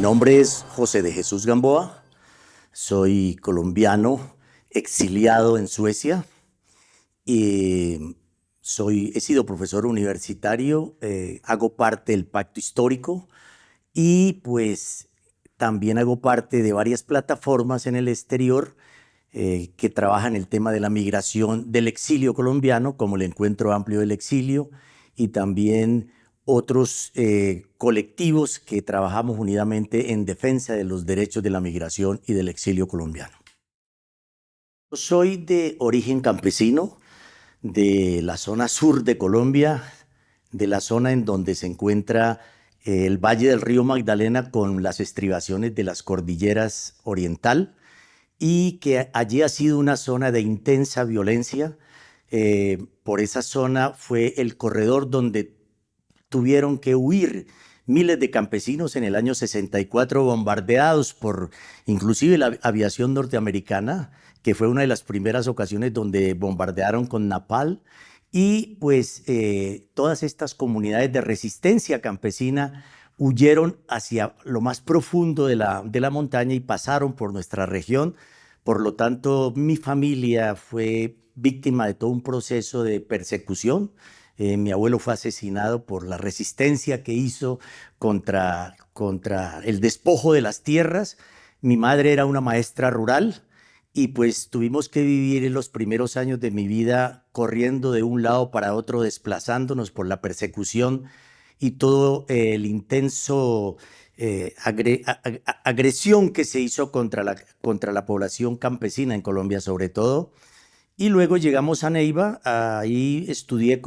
nombre es José de Jesús Gamboa, soy colombiano exiliado en Suecia y he sido profesor universitario, hago parte del Pacto Histórico y pues también hago parte de varias plataformas en el exterior que trabajan el tema de la migración del exilio colombiano, como el Encuentro Amplio del Exilio, y también otros colectivos que trabajamos unidamente en defensa de los derechos de la migración y del exilio colombiano. Soy de origen campesino, de la zona sur de Colombia, de la zona en donde se encuentra el Valle del Río Magdalena con las estribaciones de las cordilleras oriental, y que allí ha sido una zona de intensa violencia. Por esa zona fue el corredor donde tuvieron que huir miles de campesinos en el año 64, bombardeados por inclusive la aviación norteamericana, que fue una de las primeras ocasiones donde bombardearon con napalm. Y pues todas estas comunidades de resistencia campesina huyeron hacia lo más profundo de la montaña y pasaron por nuestra región. Por lo tanto, mi familia fue víctima de todo un proceso de persecución. Mi abuelo fue asesinado por la resistencia que hizo contra el despojo de las tierras. Mi madre era una maestra rural y pues tuvimos que vivir en los primeros años de mi vida corriendo de un lado para otro, desplazándonos por la persecución y todo el intenso agresión que se hizo contra la población campesina en Colombia sobre todo. Y luego llegamos a Neiva, ahí estudié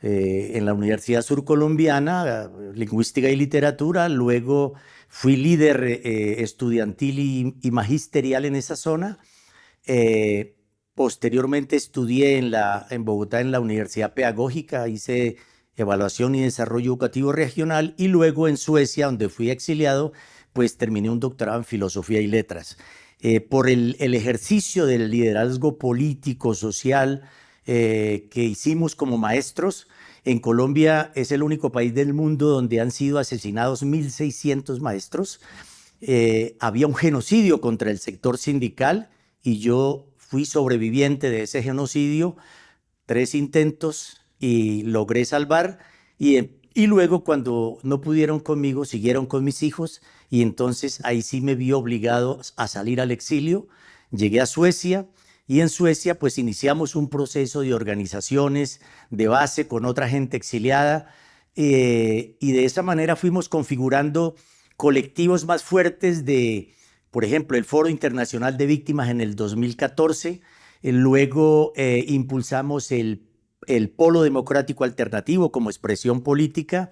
en la Universidad Surcolombiana, lingüística y literatura. Luego fui líder estudiantil y magisterial en esa zona. Eh, Posteriormente estudié en Bogotá en la Universidad Pedagógica, hice evaluación y desarrollo educativo regional, y luego en Suecia, donde fui exiliado, pues terminé un doctorado en filosofía y letras. Por el ejercicio del liderazgo político, social que hicimos como maestros. En Colombia es el único país del mundo donde han sido asesinados 1.600 maestros. Había un genocidio contra el sector sindical y yo fui sobreviviente de ese genocidio, 3 intentos y logré salvar. Y luego cuando no pudieron conmigo, siguieron con mis hijos y entonces ahí sí me vi obligado a salir al exilio. Llegué a Suecia y en Suecia pues iniciamos un proceso de organizaciones de base con otra gente exiliada, y de esa manera fuimos configurando colectivos más fuertes por ejemplo, el Foro Internacional de Víctimas en el 2014. Luego impulsamos el Polo Democrático Alternativo como expresión política.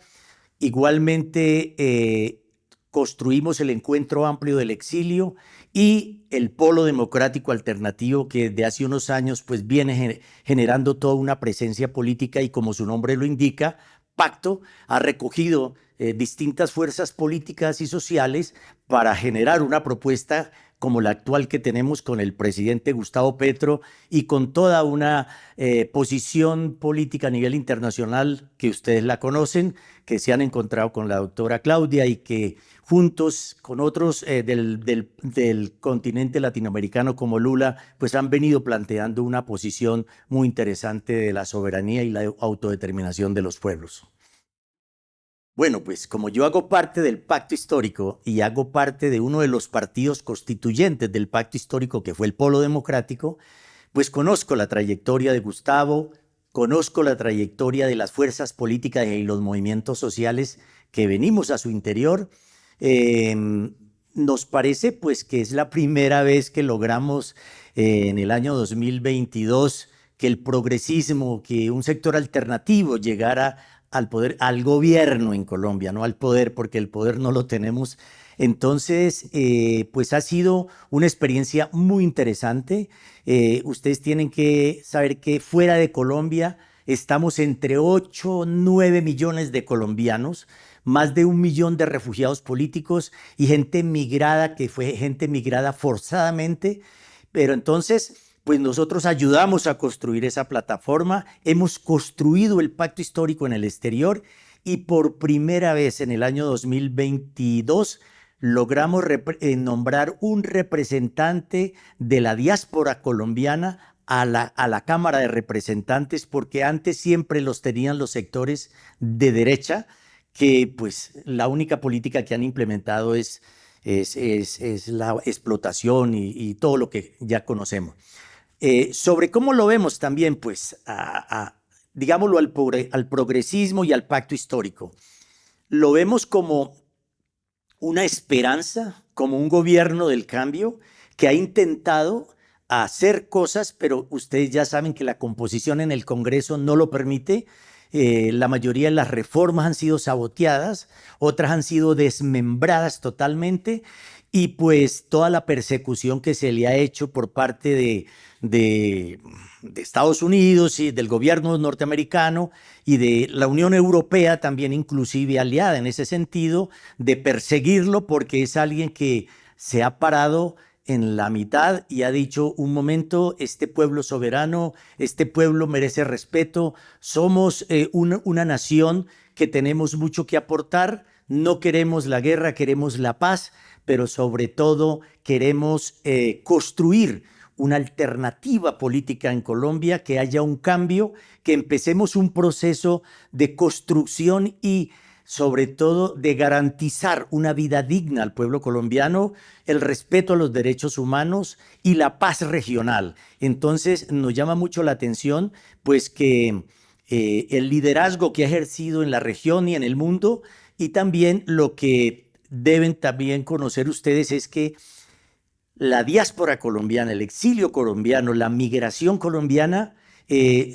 Igualmente construimos el Encuentro Amplio del Exilio y el Polo Democrático Alternativo, que de hace unos años pues viene generando toda una presencia política y, como su nombre lo indica, Pacto ha recogido distintas fuerzas políticas y sociales para generar una propuesta como la actual que tenemos con el presidente Gustavo Petro y con toda una posición política a nivel internacional que ustedes la conocen, que se han encontrado con la doctora Claudia y que juntos con otros del continente latinoamericano como Lula, pues han venido planteando una posición muy interesante de la soberanía y la autodeterminación de los pueblos. Bueno, pues como yo hago parte del Pacto Histórico y hago parte de uno de los partidos constituyentes del Pacto Histórico, que fue el Polo Democrático, pues conozco la trayectoria de Gustavo, conozco la trayectoria de las fuerzas políticas y los movimientos sociales que venimos a su interior. Eh, Nos parece pues que es la primera vez que logramos en el año 2022 que el progresismo, que un sector alternativo llegara al poder, al gobierno en Colombia, no al poder, porque el poder no lo tenemos. Entonces, pues ha sido una experiencia muy interesante. Ustedes tienen que saber que fuera de Colombia estamos entre 8 o 9 millones de colombianos, más de 1 millón de refugiados políticos y gente migrada, que fue gente migrada forzadamente. Pero entonces, pues nosotros ayudamos a construir esa plataforma, hemos construido el Pacto Histórico en el exterior y por primera vez en el año 2022 logramos nombrar un representante de la diáspora colombiana a la Cámara de Representantes, porque antes siempre los tenían los sectores de derecha, que pues la única política que han implementado es la explotación y todo lo que ya conocemos. Sobre cómo lo vemos también, pues, digámoslo, al progresismo y al pacto histórico. Lo vemos como una esperanza, como un gobierno del cambio que ha intentado hacer cosas, pero ustedes ya saben que la composición en el Congreso no lo permite. La mayoría de las reformas han sido saboteadas, otras han sido desmembradas totalmente, y pues toda la persecución que se le ha hecho por parte de Estados Unidos y del gobierno norteamericano y de la Unión Europea, también inclusive aliada en ese sentido, de perseguirlo porque es alguien que se ha parado en la mitad y ha dicho: un momento, este pueblo soberano, este pueblo merece respeto, somos una nación que tenemos mucho que aportar, no queremos la guerra, queremos la paz, pero sobre todo queremos construir una alternativa política en Colombia, que haya un cambio, que empecemos un proceso de construcción y sobre todo de garantizar una vida digna al pueblo colombiano, el respeto a los derechos humanos y la paz regional. Entonces nos llama mucho la atención pues que el liderazgo que ha ejercido en la región y en el mundo, y también lo que deben también conocer ustedes es que la diáspora colombiana, el exilio colombiano, la migración colombiana,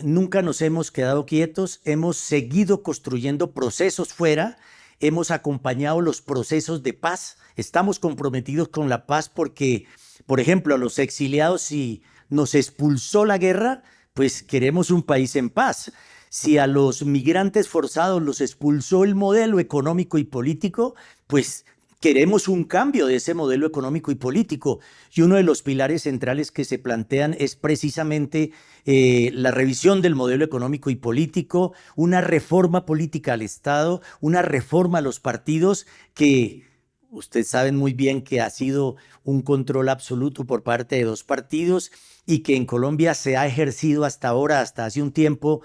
nunca nos hemos quedado quietos, hemos seguido construyendo procesos fuera, hemos acompañado los procesos de paz, estamos comprometidos con la paz porque, por ejemplo, a los exiliados, si nos expulsó la guerra, pues queremos un país en paz. Si a los migrantes forzados los expulsó el modelo económico y político, pues queremos un cambio de ese modelo económico y político. Y uno de los pilares centrales que se plantean es precisamente la revisión del modelo económico y político, una reforma política al Estado, una reforma a los partidos que ustedes saben muy bien que ha sido un control absoluto por parte de dos partidos y que en Colombia se ha ejercido hasta ahora, hasta hace un tiempo,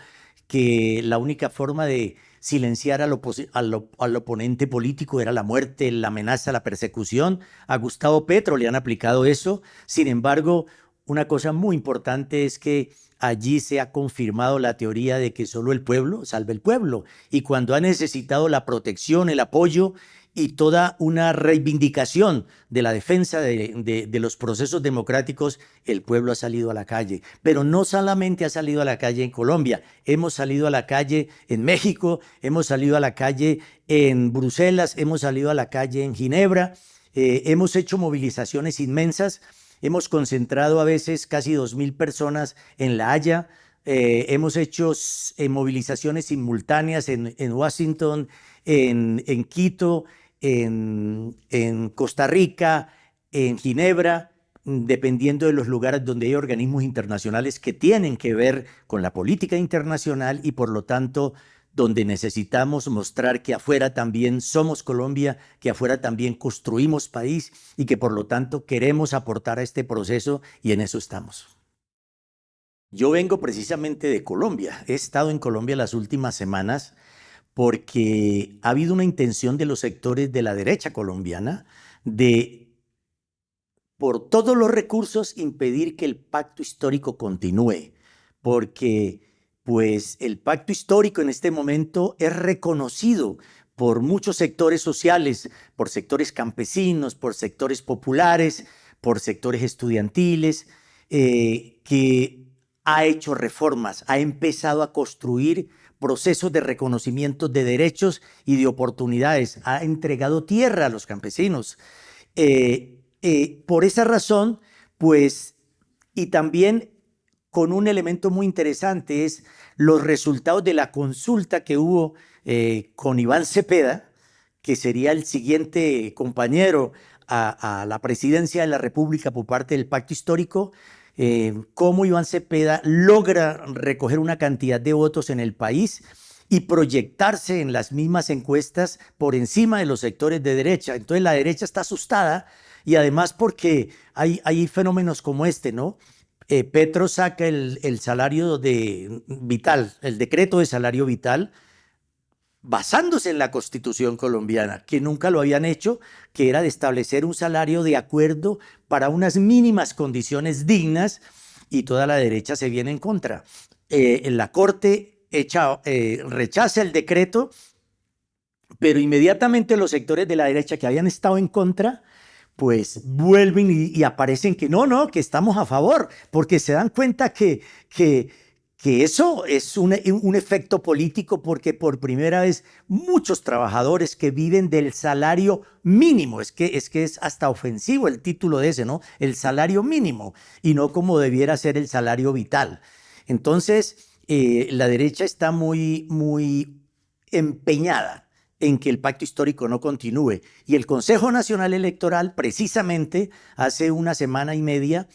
que la única forma de silenciar al oponente político era la muerte, la amenaza, la persecución. A Gustavo Petro le han aplicado eso. Sin embargo, una cosa muy importante es que allí se ha confirmado la teoría de que solo el pueblo salva el pueblo. Y cuando ha necesitado la protección, el apoyo y toda una reivindicación de la defensa de los procesos democráticos, el pueblo ha salido a la calle. Pero no solamente ha salido a la calle en Colombia, hemos salido a la calle en México, hemos salido a la calle en Bruselas, hemos salido a la calle en Ginebra, hemos hecho movilizaciones inmensas, hemos concentrado a veces casi 2.000 personas en La Haya, hemos hecho movilizaciones simultáneas en Washington, en Quito, en Costa Rica, en Ginebra, dependiendo de los lugares donde hay organismos internacionales que tienen que ver con la política internacional y por lo tanto donde necesitamos mostrar que afuera también somos Colombia, que afuera también construimos país y que por lo tanto queremos aportar a este proceso, y en eso estamos. Yo vengo precisamente de Colombia, he estado en Colombia las últimas semanas porque ha habido una intención de los sectores de la derecha colombiana de, por todos los recursos, impedir que el pacto histórico continúe, porque pues el pacto histórico en este momento es reconocido por muchos sectores sociales, por sectores campesinos, por sectores populares, por sectores estudiantiles, que ha hecho reformas, ha empezado a construir procesos de reconocimiento de derechos y de oportunidades, ha entregado tierra a los campesinos. Por esa razón, pues, y también con un elemento muy interesante, es los resultados de la consulta que hubo con Iván Cepeda, que sería el siguiente compañero a la presidencia de la República por parte del Pacto Histórico, cómo Iván Cepeda logra recoger una cantidad de votos en el país y proyectarse en las mismas encuestas por encima de los sectores de derecha. Entonces la derecha está asustada y además porque hay fenómenos como este, ¿no? Petro saca el salario vital, el decreto de salario vital, basándose en la Constitución colombiana, que nunca lo habían hecho, que era de establecer un salario de acuerdo para unas mínimas condiciones dignas, y toda la derecha se viene en contra. La Corte rechaza el decreto, pero inmediatamente los sectores de la derecha que habían estado en contra, pues vuelven y aparecen que no, que estamos a favor, porque se dan cuenta que eso es un efecto político, porque por primera vez muchos trabajadores que viven del salario mínimo, es que es hasta ofensivo el título de ese, ¿no? El salario mínimo, y no como debiera ser el salario vital. Entonces, la derecha está muy empeñada en que el pacto histórico no continúe. Y el Consejo Nacional Electoral, precisamente hace una semana y media,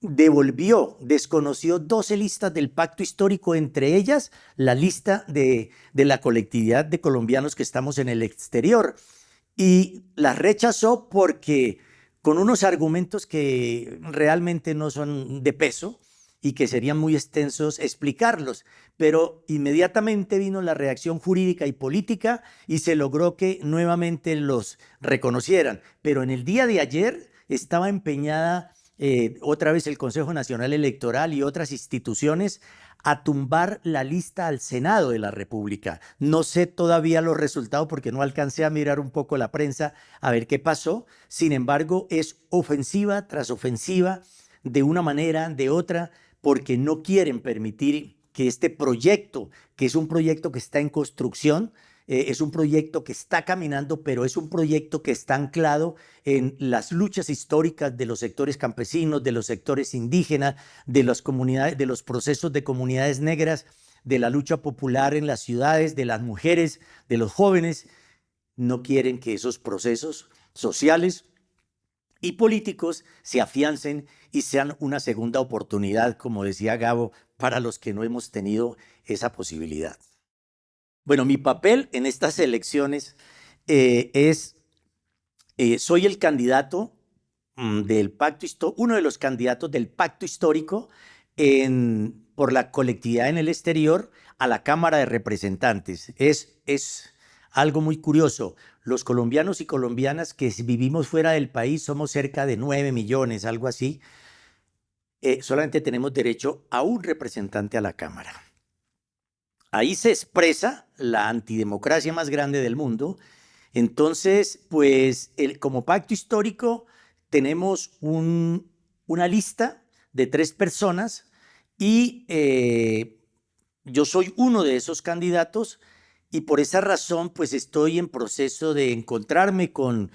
desconoció 12 listas del pacto histórico, entre ellas la lista de la colectividad de colombianos que estamos en el exterior. Y las rechazó porque con unos argumentos que realmente no son de peso y que serían muy extensos explicarlos, pero inmediatamente vino la reacción jurídica y política y se logró que nuevamente los reconocieran. Pero en el día de ayer estaba empeñada otra vez el Consejo Nacional Electoral y otras instituciones a tumbar la lista al Senado de la República. No sé todavía los resultados porque no alcancé a mirar un poco la prensa a ver qué pasó. Sin embargo, es ofensiva tras ofensiva, de una manera, de otra, porque no quieren permitir que este proyecto, que es un proyecto que está en construcción, es un proyecto que está caminando, pero es un proyecto que está anclado en las luchas históricas de los sectores campesinos, de los sectores indígenas, de las comunidades, de los procesos de comunidades negras, de la lucha popular en las ciudades, de las mujeres, de los jóvenes. No quieren que esos procesos sociales y políticos se afiancen y sean una segunda oportunidad, como decía Gabo, para los que no hemos tenido esa posibilidad. Bueno, mi papel en estas elecciones soy el candidato del pacto histórico, uno de los candidatos del pacto histórico por la colectividad en el exterior a la Cámara de Representantes. Es algo muy curioso. Los colombianos y colombianas que vivimos fuera del país somos cerca de 9 millones, algo así. Solamente tenemos derecho a un representante a la Cámara. Ahí se expresa la antidemocracia más grande del mundo. Entonces, pues como pacto histórico tenemos una lista de 3 personas y yo soy uno de esos candidatos, y por esa razón pues estoy en proceso de encontrarme con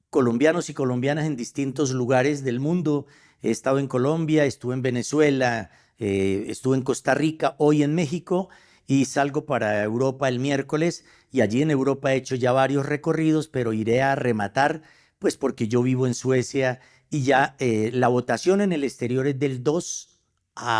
colombianos y colombianas en distintos lugares del mundo. He estado en Colombia, estuve en Venezuela, estuve en Costa Rica, hoy en México, y salgo para Europa el miércoles, y allí en Europa he hecho ya varios recorridos, pero iré a rematar, pues porque yo vivo en Suecia y ya la votación en el exterior es del 2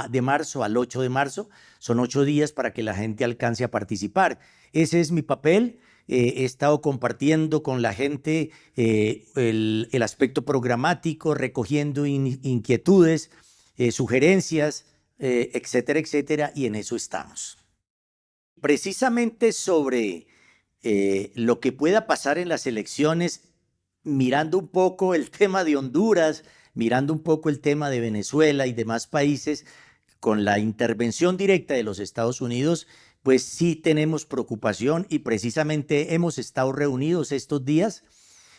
de marzo al 8 de marzo, son 8 días para que la gente alcance a participar. Ese es mi papel. He estado compartiendo con la gente el aspecto programático, recogiendo inquietudes, sugerencias, etcétera, etcétera, y en eso estamos. Precisamente sobre lo que pueda pasar en las elecciones, mirando un poco el tema de Honduras, mirando un poco el tema de Venezuela y demás países, con la intervención directa de los Estados Unidos, pues sí tenemos preocupación, y precisamente hemos estado reunidos estos días,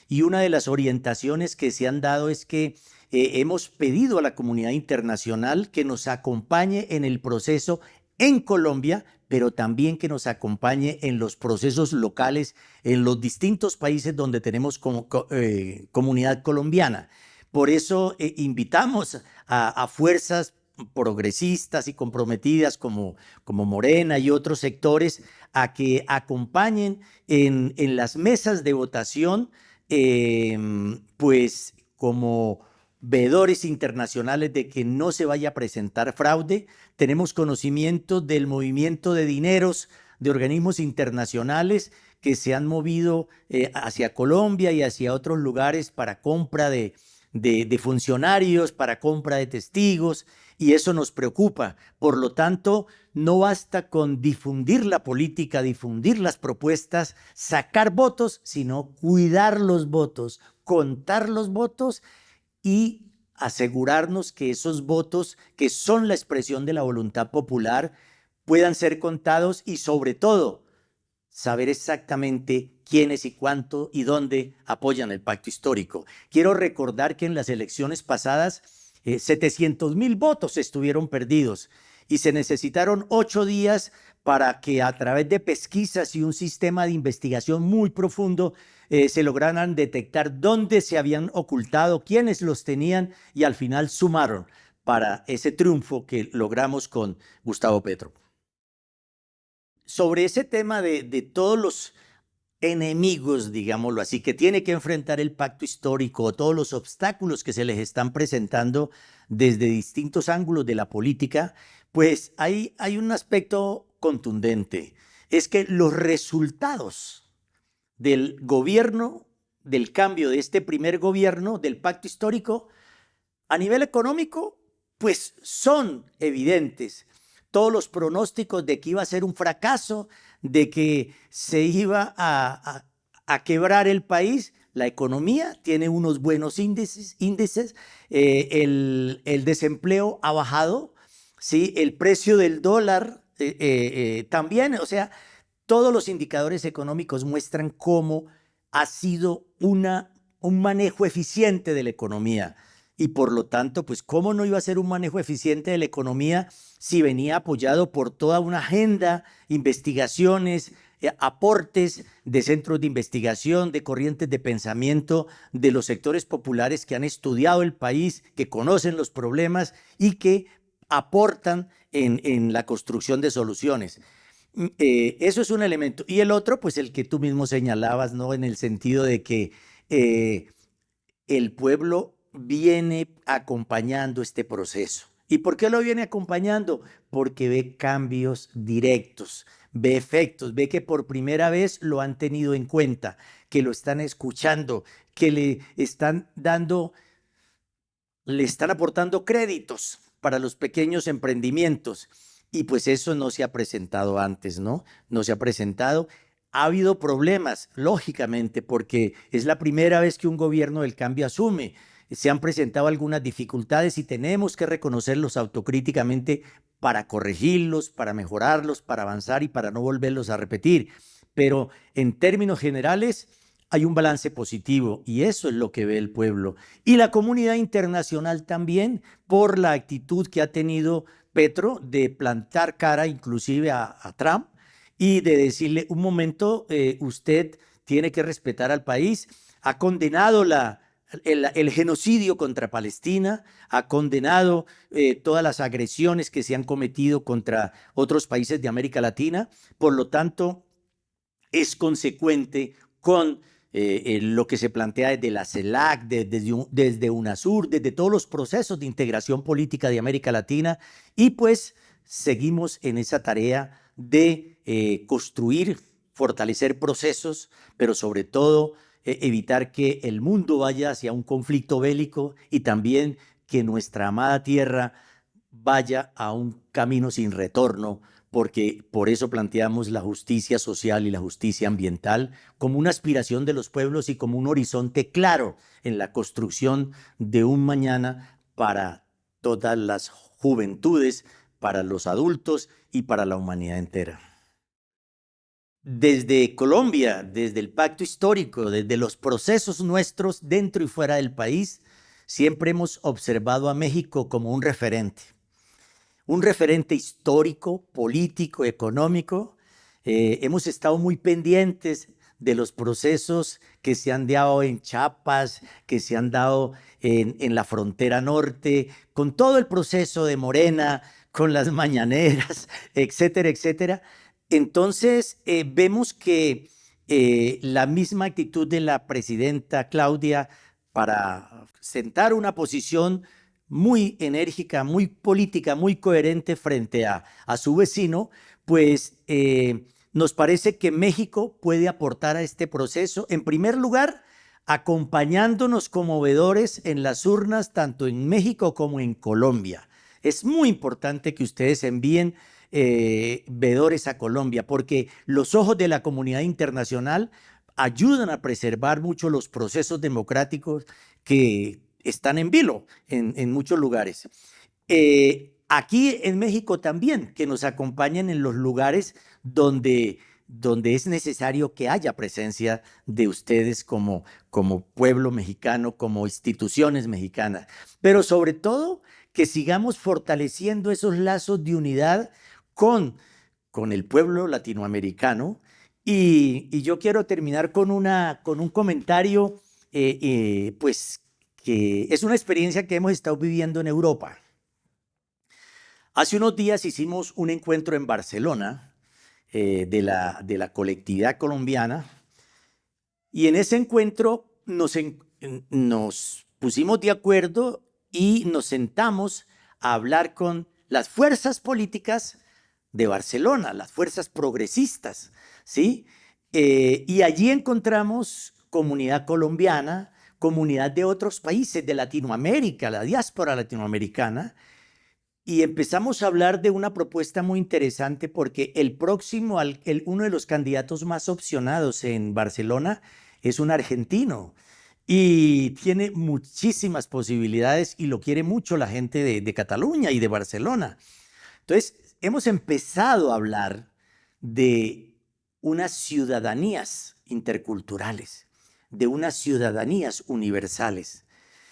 y una de las orientaciones que se han dado es que hemos pedido a la comunidad internacional que nos acompañe en el proceso en Colombia, pero también que nos acompañe en los procesos locales en los distintos países donde tenemos comunidad colombiana. Por eso invitamos a fuerzas progresistas y comprometidas como Morena y otros sectores a que acompañen en las mesas de votación, pues como veedores internacionales de que no se vaya a presentar fraude, tenemos conocimiento del movimiento de dineros de organismos internacionales que se han movido hacia Colombia y hacia otros lugares para compra de funcionarios, para compra de testigos, y eso nos preocupa. Por lo tanto, no basta con difundir la política, difundir las propuestas, sacar votos, sino cuidar los votos, contar los votos y asegurarnos que esos votos, que son la expresión de la voluntad popular, puedan ser contados y, sobre todo, saber exactamente quiénes y cuánto y dónde apoyan el pacto histórico. Quiero recordar que en las elecciones pasadas 700.000 votos estuvieron perdidos y se necesitaron 8 días para que a través de pesquisas y un sistema de investigación muy profundo se lograran detectar dónde se habían ocultado, quiénes los tenían y al final sumaron para ese triunfo que logramos con Gustavo Petro. Sobre ese tema de todos los enemigos, digámoslo así, que tiene que enfrentar el pacto histórico, todos los obstáculos que se les están presentando desde distintos ángulos de la política, pues hay un aspecto contundente. Es que los resultados del gobierno, del cambio de este primer gobierno, del pacto histórico, a nivel económico, pues son evidentes. Todos los pronósticos de que iba a ser un fracaso, de que se iba a quebrar el país, la economía tiene unos buenos índices, el desempleo ha bajado, ¿sí? El precio del dólar también, o sea, todos los indicadores económicos muestran cómo ha sido un manejo eficiente de la economía. Y por lo tanto, pues, ¿cómo no iba a ser un manejo eficiente de la economía si venía apoyado por toda una agenda, investigaciones, aportes de centros de investigación, de corrientes de pensamiento, de los sectores populares que han estudiado el país, que conocen los problemas y que aportan en la construcción de soluciones? Eso es un elemento. Y el otro, pues el que tú mismo señalabas, ¿no? En el sentido de que el pueblo viene acompañando este proceso. ¿Y por qué lo viene acompañando? Porque ve cambios directos, ve efectos, ve que por primera vez lo han tenido en cuenta, que lo están escuchando, que le están aportando créditos para los pequeños emprendimientos. Y pues eso no se ha presentado antes, ¿no? No se ha presentado. Ha habido problemas, lógicamente, porque es la primera vez que un gobierno del cambio asume. Se han presentado algunas dificultades y tenemos que reconocerlos autocríticamente para corregirlos, para mejorarlos, para avanzar y para no volverlos a repetir. Pero en términos generales hay un balance positivo y eso es lo que ve el pueblo. Y la comunidad internacional también, por la actitud que ha tenido Petro de plantar cara inclusive a Trump y de decirle, un momento, usted tiene que respetar al país. Ha condenado el genocidio contra Palestina, ha condenado todas las agresiones que se han cometido contra otros países de América Latina. Por lo tanto, es consecuente con lo que se plantea desde la CELAC, desde UNASUR, desde todos los procesos de integración política de América Latina, y pues seguimos en esa tarea de construir, fortalecer procesos, pero sobre todo evitar que el mundo vaya hacia un conflicto bélico y también que nuestra amada tierra vaya a un camino sin retorno, porque por eso planteamos la justicia social y la justicia ambiental como una aspiración de los pueblos y como un horizonte claro en la construcción de un mañana para todas las juventudes, para los adultos y para la humanidad entera. Desde Colombia, desde el pacto histórico, desde los procesos nuestros dentro y fuera del país, siempre hemos observado a México como un referente histórico, político, económico. Hemos estado muy pendientes de los procesos que se han dado en Chiapas, que se han dado en la frontera norte, con todo el proceso de Morena, con las mañaneras, etcétera, etcétera. Entonces, vemos que la misma actitud de la presidenta Claudia para sentar una posición muy enérgica, muy política, muy coherente frente a su vecino, pues nos parece que México puede aportar a este proceso, en primer lugar, acompañándonos como veedores en las urnas, tanto en México como en Colombia. Es muy importante que ustedes envíen veedores a Colombia, porque los ojos de la comunidad internacional ayudan a preservar mucho los procesos democráticos que están en vilo en muchos lugares. Aquí en México también, que nos acompañen en los lugares donde es necesario que haya presencia de ustedes como pueblo mexicano, como instituciones mexicanas, pero sobre todo que sigamos fortaleciendo esos lazos de unidad con, con el pueblo latinoamericano. Y yo quiero terminar con un comentario, pues que es una experiencia que hemos estado viviendo en Europa. Hace unos días hicimos un encuentro en Barcelona de la colectividad colombiana, y en ese encuentro nos pusimos de acuerdo y nos sentamos a hablar con las fuerzas políticas de Barcelona, las fuerzas progresistas, ¿sí? Y allí encontramos comunidad colombiana, comunidad de otros países de Latinoamérica, la diáspora latinoamericana, y empezamos a hablar de una propuesta muy interesante porque uno de los candidatos más opcionados en Barcelona es un argentino y tiene muchísimas posibilidades y lo quiere mucho la gente de Cataluña y de Barcelona. Entonces, hemos empezado a hablar de unas ciudadanías interculturales, de unas ciudadanías universales.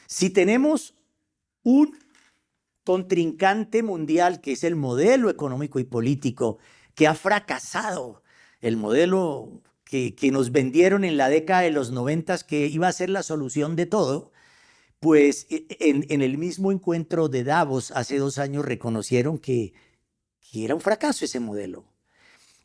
Si tenemos un contrincante mundial, que es el modelo económico y político, que ha fracasado, el modelo que nos vendieron en la década de los 90 que iba a ser la solución de todo, pues en el mismo encuentro de Davos hace 2 años reconocieron que era un fracaso ese modelo.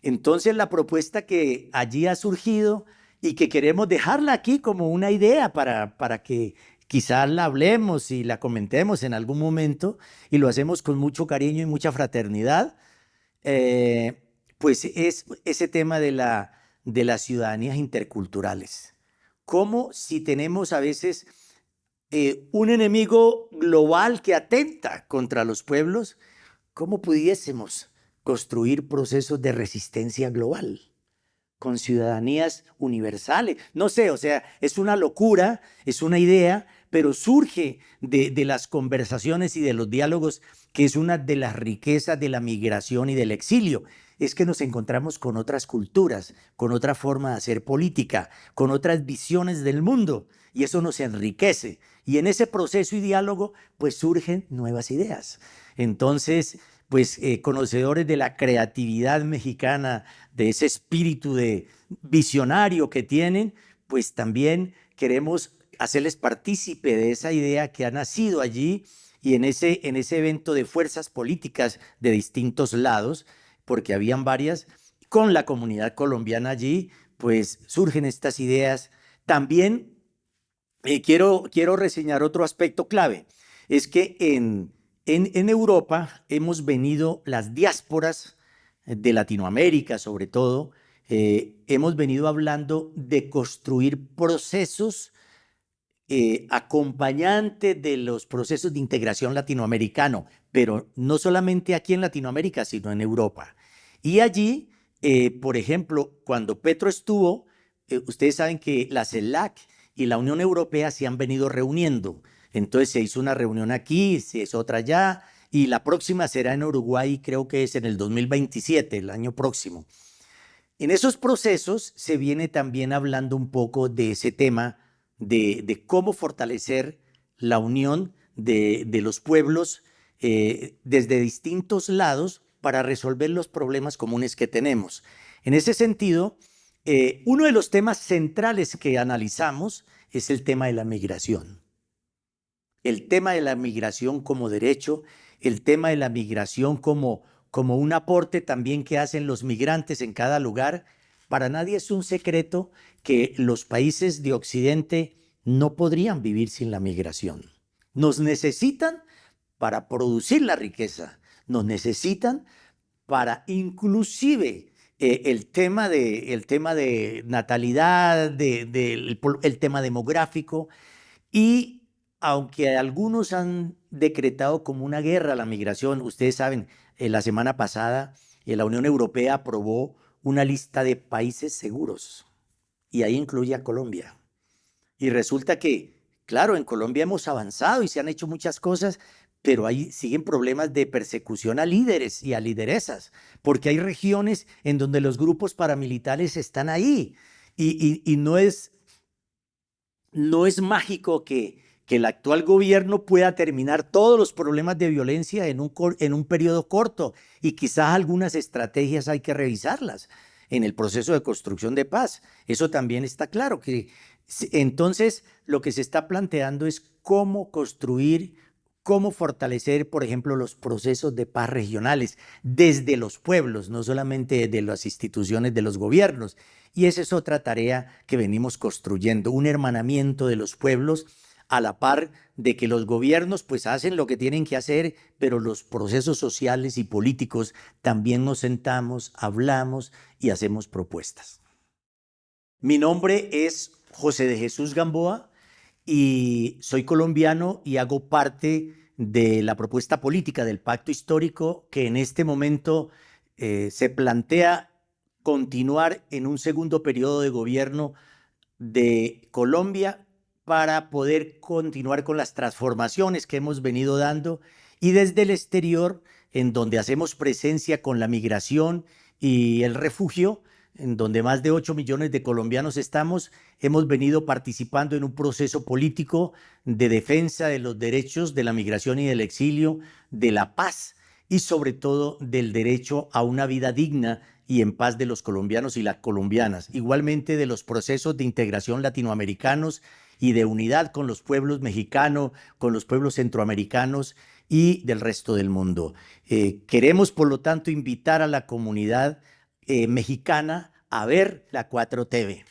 Entonces la propuesta que allí ha surgido y que queremos dejarla aquí como una idea para que quizás la hablemos y la comentemos en algún momento, y lo hacemos con mucho cariño y mucha fraternidad, pues es ese tema de las ciudadanías interculturales. Como si tenemos a veces un enemigo global que atenta contra los pueblos, ¿cómo pudiésemos construir procesos de resistencia global con ciudadanías universales? No sé, o sea, es una locura, es una idea, pero surge de las conversaciones y de los diálogos, que es una de las riquezas de la migración y del exilio. Es que nos encontramos con otras culturas, con otra forma de hacer política, con otras visiones del mundo, y eso nos enriquece. Y en ese proceso y diálogo, pues surgen nuevas ideas. Entonces, pues conocedores de la creatividad mexicana, de ese espíritu de visionario que tienen, pues también queremos hacerles partícipe de esa idea que ha nacido allí y en ese evento de fuerzas políticas de distintos lados, porque habían varias, con la comunidad colombiana allí, pues surgen estas ideas. También quiero reseñar otro aspecto clave, es que en Europa hemos venido, las diásporas de Latinoamérica sobre todo, hemos venido hablando de construir procesos acompañantes de los procesos de integración latinoamericano, pero no solamente aquí en Latinoamérica, sino en Europa. Y allí, por ejemplo, cuando Petro estuvo, ustedes saben que la CELAC y la Unión Europea se han venido reuniendo. Entonces se hizo una reunión aquí, se hizo otra allá, y la próxima será en Uruguay, creo que es en el 2027, el año próximo. En esos procesos se viene también hablando un poco de ese tema de cómo fortalecer la unión de los pueblos desde distintos lados para resolver los problemas comunes que tenemos. En ese sentido, uno de los temas centrales que analizamos es el tema de la migración. El tema de la migración como derecho, el tema de la migración como un aporte también que hacen los migrantes en cada lugar. Para nadie es un secreto que los países de Occidente no podrían vivir sin la migración. Nos necesitan para producir la riqueza, nos necesitan para inclusive el tema de natalidad, el tema demográfico, y aunque algunos han decretado como una guerra la migración, ustedes saben, la semana pasada la Unión Europea aprobó una lista de países seguros y ahí incluye a Colombia. Y resulta que, claro, en Colombia hemos avanzado y se han hecho muchas cosas, pero ahí siguen problemas de persecución a líderes y a lideresas, porque hay regiones en donde los grupos paramilitares están ahí. Y no es mágico que el actual gobierno pueda terminar todos los problemas de violencia en un periodo corto, y quizás algunas estrategias hay que revisarlas en el proceso de construcción de paz. Eso también está claro. Entonces, lo que se está planteando es cómo construir, cómo fortalecer, por ejemplo, los procesos de paz regionales desde los pueblos, no solamente desde las instituciones de los gobiernos. Y esa es otra tarea que venimos construyendo, un hermanamiento de los pueblos a la par de que los gobiernos pues hacen lo que tienen que hacer, pero los procesos sociales y políticos también nos sentamos, hablamos y hacemos propuestas. Mi nombre es José de Jesús Gamboa y soy colombiano y hago parte de la propuesta política del Pacto Histórico, que en este momento se plantea continuar en un segundo periodo de gobierno de Colombia para poder continuar con las transformaciones que hemos venido dando, y desde el exterior, en donde hacemos presencia con la migración y el refugio, en donde más de 8 millones de colombianos estamos, hemos venido participando en un proceso político de defensa de los derechos de la migración y del exilio, de la paz y sobre todo del derecho a una vida digna y en paz de los colombianos y las colombianas, igualmente de los procesos de integración latinoamericanos y de unidad con los pueblos mexicanos, con los pueblos centroamericanos y del resto del mundo. Queremos, por lo tanto, invitar a la comunidad mexicana a ver la 4TV.